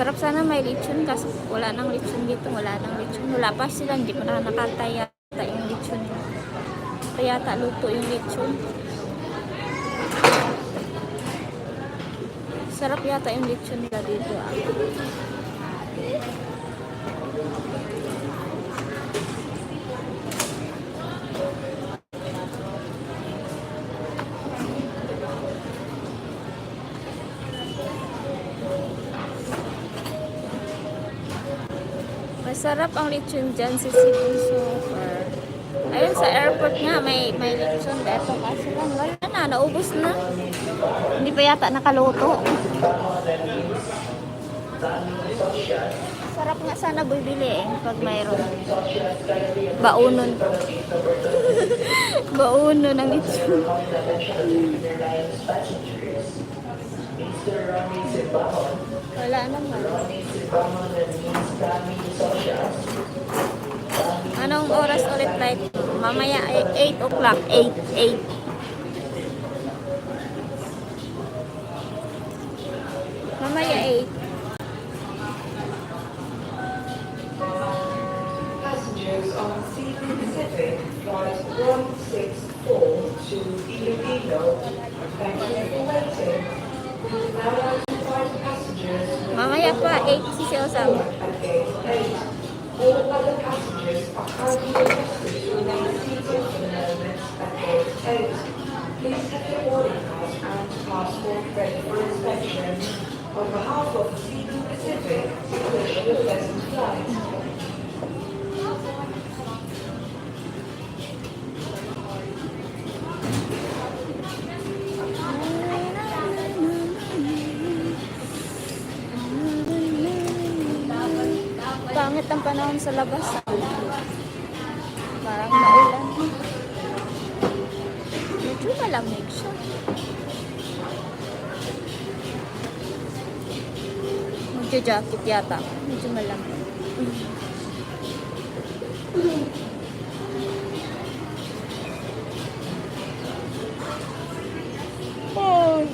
Sarap sana may lechon kasi wala nang lechon dito. Wala nang lechon. Wala pa sila. Hindi pa nakatay yata yung lechon. Kaya yata luto yung lechon. Sarap yata yung lechon nila dito. Masarap ang lechon dyan sa Cebu Super. Ayun sa airport nga may lechon dito kasi lang wala na, naubos na. Hindi pa yata nakaluto. Sarap nga sana bibili pag mayroon. Baunon. Baunon ng lechon. Wala naman. Anong oras ulit flight? Mamaya 8 o'clock. 8. Mamaya 8. Passengers on Cebu Pacific flight 164 to Iloilo. Thank you for waiting. Now notified passengers. Mamaya pa 8 si Siosam. At gate 8. All other passengers are kindly requested to remain seated for the moment at gate 8. Please have your boarding pass and passport ready for inspection. On behalf of Cebu Pacific, we wish you a pleasant flight. Pangit ang panahon sa labas. Parang maulan. Medyo malamig siya. Magja-jacket yata. Medyo malamig. Oh.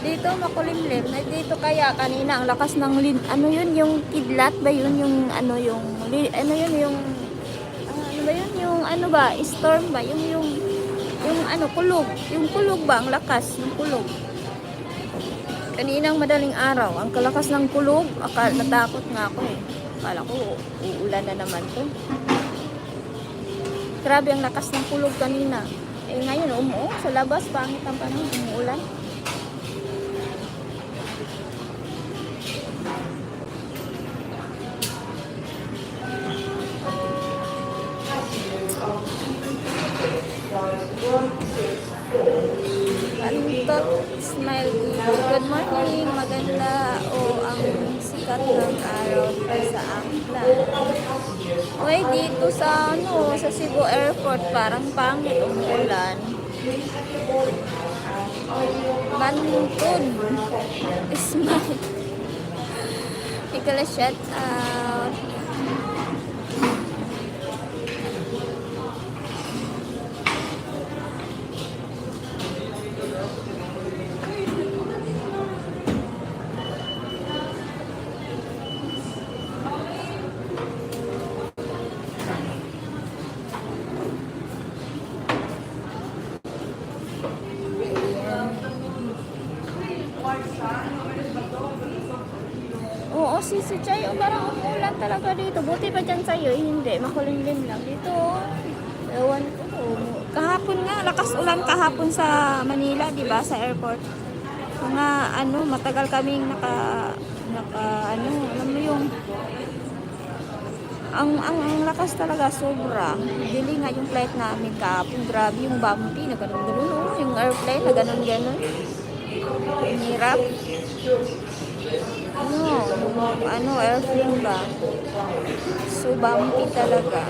Dito makulimlim. Dito kaya kanina ang lakas ng ano yun yung kidlat ba yun yung ano yung ano yun yung ano ba yun yung ano ba storm ba yung ano kulog yung kulog ba ang lakas ng kulog kaninang madaling araw ang kalakas ng kulog natakot nga ako akala ko uulan na naman to. Grabe ang lakas ng kulog kanina ngayon sa labas pangit ang panahon umuulan. Antot smile good morning maganda ang sikat ng araw sa Aklan. Oy dito sa sa Cebu Airport parang pangit umulan. Bantun smile ikala shout out. Oo, si Chay, parang umulan talaga dito. Buti pa dyan sa'yo, hindi. Makulimlim lang. Dito, ewan ko. Kahapon nga, lakas ulan kahapon sa Manila, di ba? Sa airport. Mga, matagal kaming alam mo yung, ang lakas talaga, sobra. Dili nga yung flight namin kahapon. Grabe yung bumpy, na ganun-ganun. Yung airplane, na ganun-ganun. Hirap. Airplane ba? So bumpy talaga.